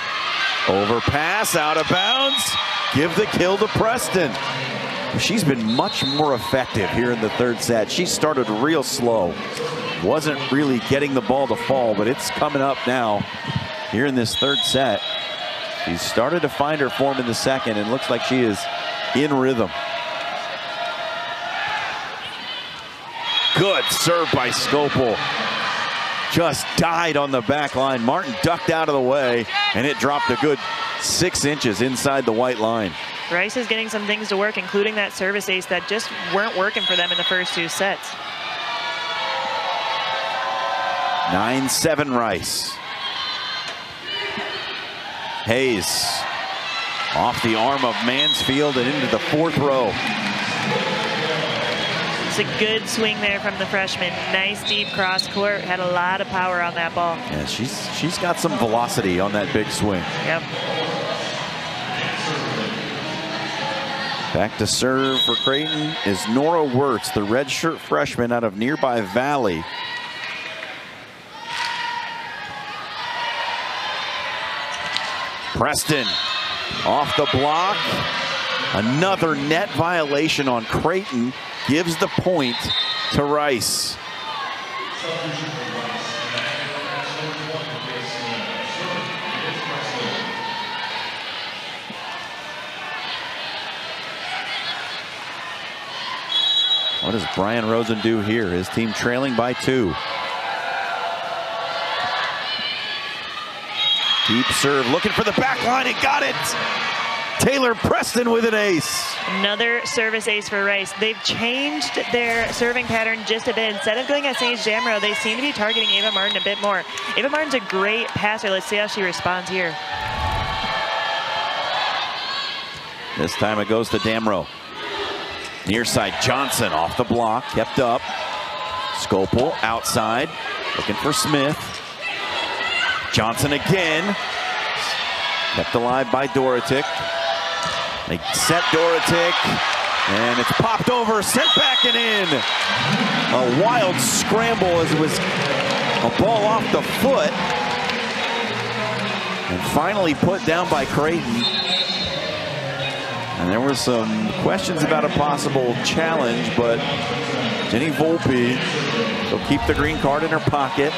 Overpass, out of bounds. Give the kill to Preston. She's been much more effective here in the third set. She started real slow. Wasn't really getting the ball to fall, but it's coming up now here in this third set. She started to find her form in the second and looks like she is in rhythm. Good serve by Skopel. Just died on the back line. Martin ducked out of the way, and it dropped a good 6 inches inside the white line. Rice is getting some things to work, including that service ace that just weren't working for them in the first 2 sets. 9-7 Rice. Hayes off the arm of Mansfield and into the 4th row. It's a good swing there from the freshman. Nice deep cross court. Had a lot of power on that ball. Yeah, she's got some velocity on that big swing. Yep. Back to serve for Creighton is Nora Wirtz, the redshirt freshman out of nearby Valley. Preston off the block. Another net violation on Creighton gives the point to Rice. What does Brian Rosen do here? His team trailing by 2. Deep serve, looking for the back line, and got it! Taylor Preston with an ace. Another service ace for Rice. They've changed their serving pattern just a bit. Instead of going at Sage Damrow, they seem to be targeting Ava Martin a bit more. Ava Martin's a great passer. Let's see how she responds here. This time it goes to Damrow. Near side, Johnson off the block, kept up. Skopel outside, looking for Smith. Johnson again. Kept alive by Dorotic. They set Dorotic, and it's popped over, sent back and in. A wild scramble as it was a ball off the foot. And finally put down by Creighton. And there were some questions about a possible challenge, but Jenny Volpe will keep the green card in her pocket.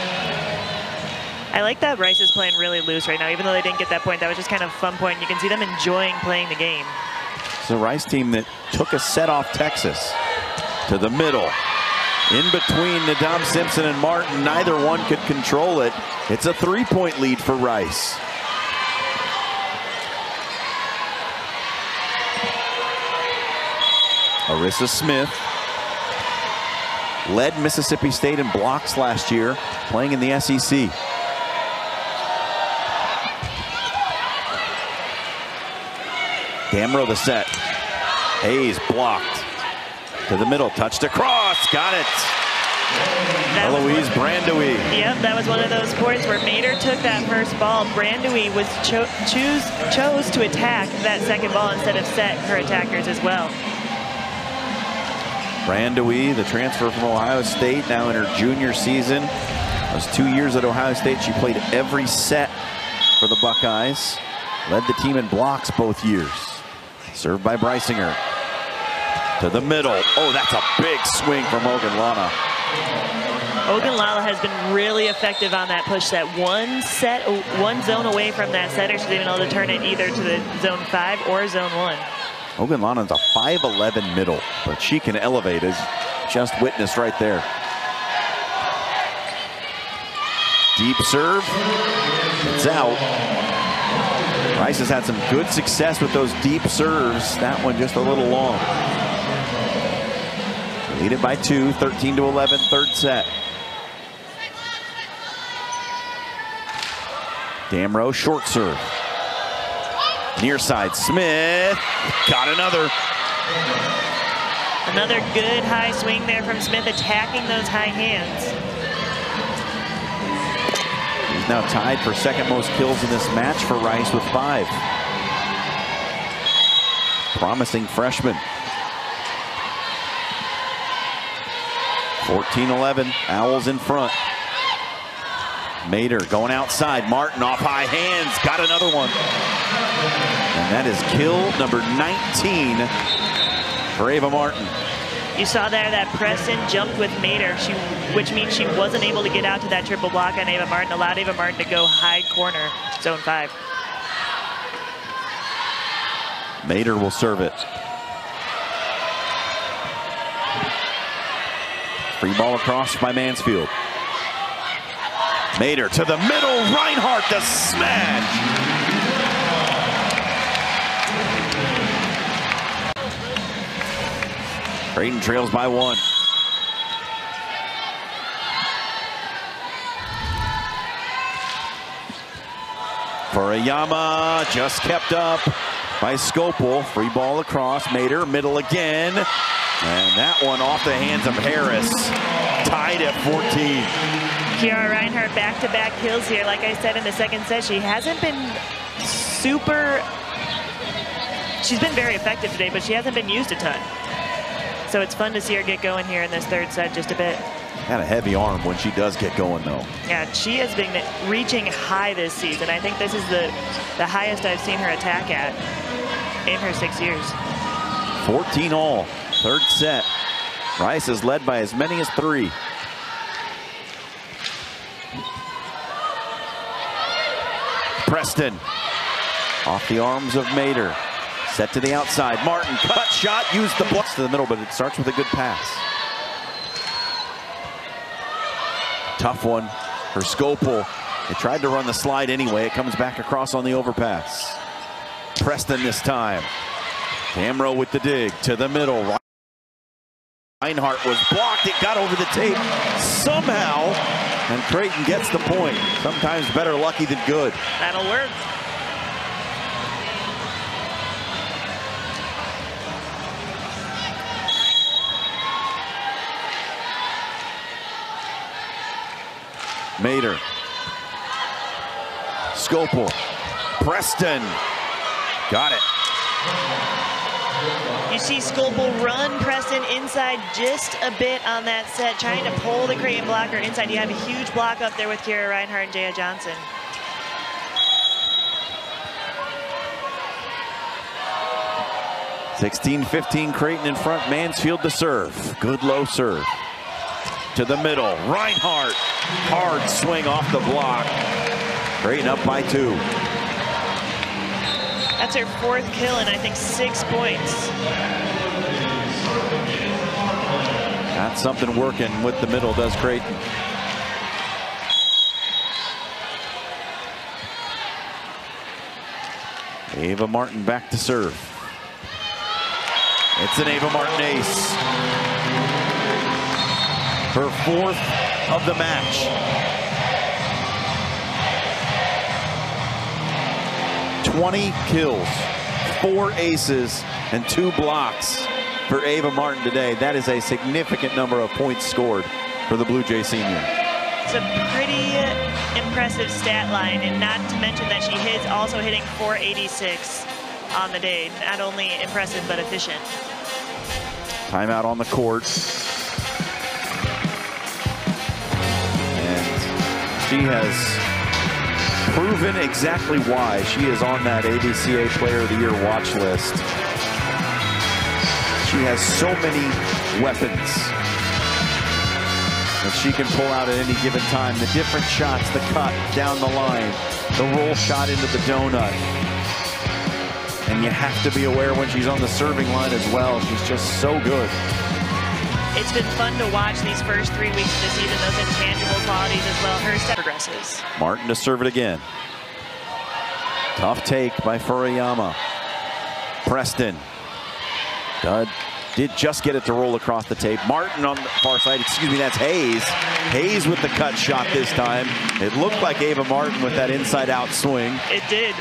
I like that Rice is playing really loose right now. Even though they didn't get that point, that was just kind of a fun point. You can see them enjoying playing the game. It's a Rice team that took a set off Texas to the middle. In between Nadam Simpson and Martin, neither one could control it. It's a 3-point lead for Rice. Arissa Smith led Mississippi State in blocks last year, playing in the SEC. Damrow the set. Hayes blocked. To the middle, touched across, got it. Eloise Brandewie. Yep, that was one of those points where Mater took that first ball. Brandewie was chose to attack that second ball instead of set her attackers as well. Brandewie, the transfer from Ohio State, now in her junior season. Those 2 years at Ohio State, she played every set for the Buckeyes. Led the team in blocks both years. Served by Breisinger. To the middle. Oh, that's a big swing from Ogunlana. Ogunlana has been really effective on that push set. One zone away from that setter. She's been able to turn it either to the zone 5 or zone 1. Ogunlana's a 5'11" middle, but she can elevate, as just witnessed right there. Deep serve. It's out. Rice has had some good success with those deep serves. That one just a little long. Lead it by 2, 13-11, third set. Damrow, short serve. Near side, Smith. Got another. Another good high swing there from Smith, attacking those high hands. He's now tied for second most kills in this match for Rice with 5. Promising freshman. 14-11, Owls in front. Mater going outside, Martin off high hands, got another one. And that is kill number 19 for Ava Martin. You saw there that Preston jumped with Mater, which means she wasn't able to get out to that triple block on Ava Martin, allowed Ava Martin to go high corner, zone 5. Mater will serve it. Free ball across by Mansfield. Mater to the middle, Reinhardt the smash. Creighton trails by 1. Furuyama just kept up by Scopel. Free ball across, Mater, middle again. And that one off the hands of Harris. Tied at 14. Kiara Reinhardt back-to-back kills here. Like I said in the second set, she hasn't been she's been very effective today, but she hasn't been used a ton. So it's fun to see her get going here in this third set just a bit. Got a heavy arm when she does get going, though. Yeah, she has been reaching high this season. I think this is the highest I've seen her attack at in her 6 years. 14 all, third set. Rice is led by as many as 3. Preston off the arms of Mater. Set to the outside. Martin, cut shot, used the blocks to the middle, but it starts with a good pass. Tough one for Scopel. They tried to run the slide anyway. It comes back across on the overpass. Preston this time. Damrow with the dig to the middle. Reinhardt was blocked. It got over the tape somehow, and Creighton gets the point. Sometimes better lucky than good. That'll work. Mater. Scopel. Preston. Got it. You see Scopel run Preston inside just a bit on that set, trying to pull the Creighton blocker inside. You have a huge block up there with Kiara Reinhardt and Jaya Johnson. (16-15) Creighton in front. Mansfield to serve. Good low serve. To the middle. Reinhardt. Hard swing off the block. Creighton up by 2. That's her 4th kill and I think 6 points. Got something working with the middle, does Creighton. Ava Martin back to serve. It's an Ava Martin ace. Her 4th of the match. 20 kills, 4 aces, and 2 blocks for Ava Martin today. That is a significant number of points scored for the Blue Jay senior. It's a pretty impressive stat line, and not to mention that she is also hitting .486 on the day. Not only impressive, but efficient. Timeout on the court. And she has proven exactly why she is on that ABCA Player of the Year watch list. She has so many weapons that she can pull out at any given time. The different shots, the cut down the line, the roll shot into the donut. And you have to be aware when she's on the serving line as well. She's just so good. It's been fun to watch these first 3 weeks of the season, those intangible qualities as well. Her step progresses. Martin to serve it again. Tough take by Furuyama. Preston. Did just get it to roll across the tape. Martin on the far side. Excuse me, that's Hayes. Hayes with the cut shot this time. It looked like Ava Martin with that inside-out swing. It did.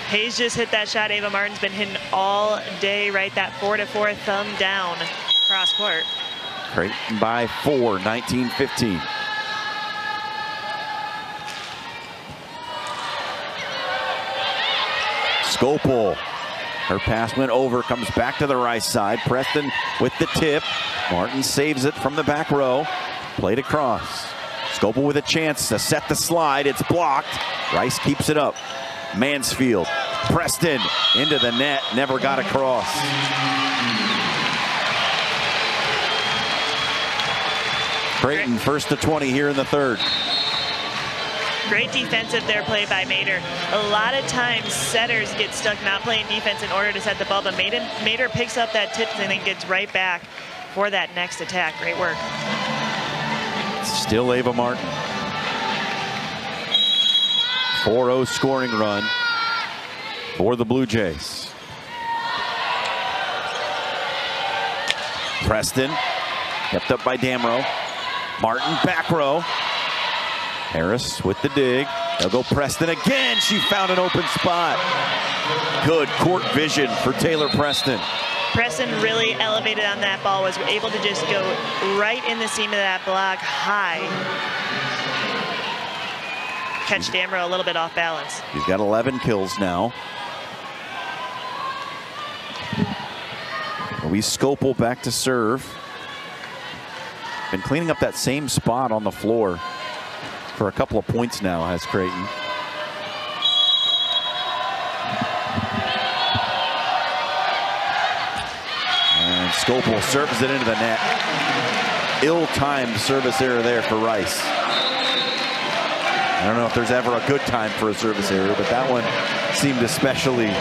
Hayes just hit that shot Ava Martin's been hitting all day, right? That 4-4 thumb down cross court. Creighton by 4, 19-15. Skopel. Her pass went over, comes back to the right side. Preston with the tip. Martin saves it from the back row. Played across. Skopel with a chance to set the slide. It's blocked. Rice keeps it up. Mansfield. Preston into the net. Never got across. Creighton first to 20 here in the third. Great defensive there play by Mader. A lot of times setters get stuck not playing defense in order to set the ball, but Mader picks up that tip and then gets right back for that next attack. Great work. Still Ava Martin. 4-0 scoring run for the Blue Jays. Preston kept up by Damrow. Martin back row. Harris with the dig. They'll go Preston again. She found an open spot. Good court vision for Taylor Preston. Preston really elevated on that ball, was able to just go right in the seam of that block high. Catch Damrow a little bit off balance. He's got 11 kills now. Louise Skopel back to serve. Been cleaning up that same spot on the floor for a couple of points now, has Creighton. And Skopel serves it into the net. Ill-timed service error there for Rice. I don't know if there's ever a good time for a service error, but that one seemed especially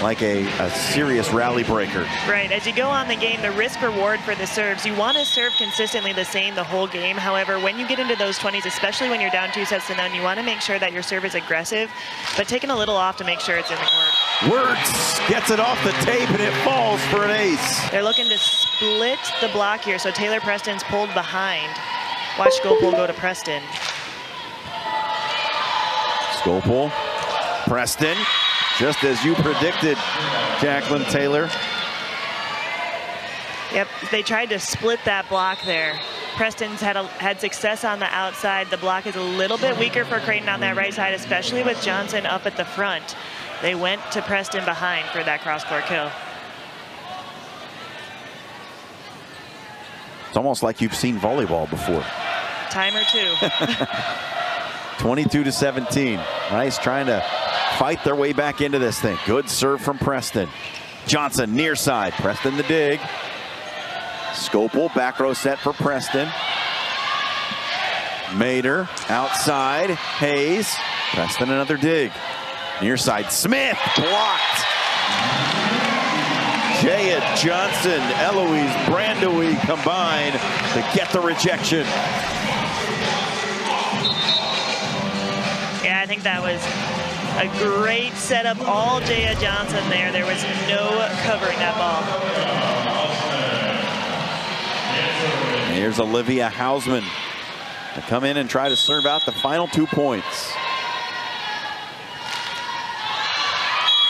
like a serious rally breaker. Right, as you go on the game, the risk reward for the serves, you want to serve consistently the same the whole game. However, when you get into those 20s, especially when you're down 2 sets to none, you want to make sure that your serve is aggressive, but taking a little off to make sure it's in the court. Wirtz gets it off the tape and it falls for an ace. They're looking to split the block here, so Taylor Preston's pulled behind. Watch Skopel go to Preston. Skopel, Preston, just as you predicted, Jacqueline Taylor. Yep, they tried to split that block there. Preston's had success on the outside. The block is a little bit weaker for Creighton on that right side, especially with Johnson up at the front. They went to Preston behind for that cross-court kill. It's almost like you've seen volleyball before. Time or two. 22-17. Rice trying to fight their way back into this thing. Good serve from Preston. Johnson near side. Preston the dig. Skopel back row set for Preston. Mader outside. Hayes. Preston another dig. Near side. Smith blocked. Jaya Johnson, Eloise Brandowy combine to get the rejection. Yeah, I think that was a great setup. All Jaya Johnson there. There was no covering that ball. Here's Olivia Hausman to come in and try to serve out the final 2 points.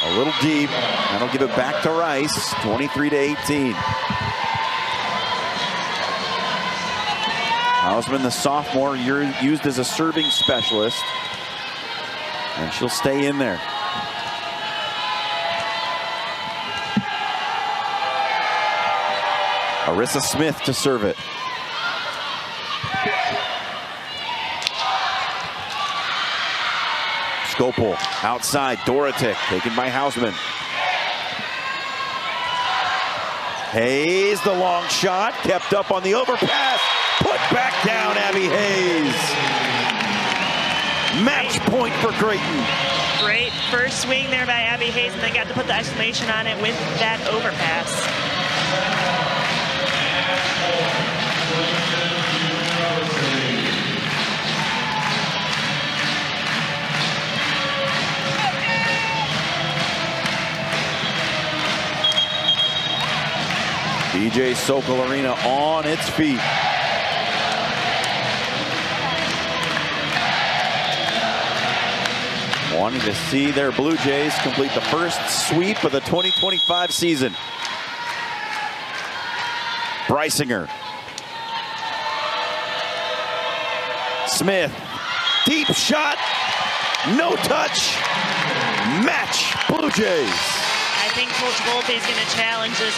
A little deep. That'll give it back to Rice, 23-18. Hausman, the sophomore, used as a serving specialist. And she'll stay in there. Arissa Smith to serve it. Skopel outside. Dorotic taken by Hausman. Hayes, the long shot, kept up on the overpass. Put back down, Abby Hayes. Match point for Creighton. Great first swing there by Abby Hayes, and they got to put the exclamation on it with that overpass. DJ Sokol Arena on its feet. Wanting to see their Blue Jays complete the first sweep of the 2025 season. Brysinger. Smith. Deep shot. No touch. Match Blue Jays. I think Coach Volpe is going to challenge this.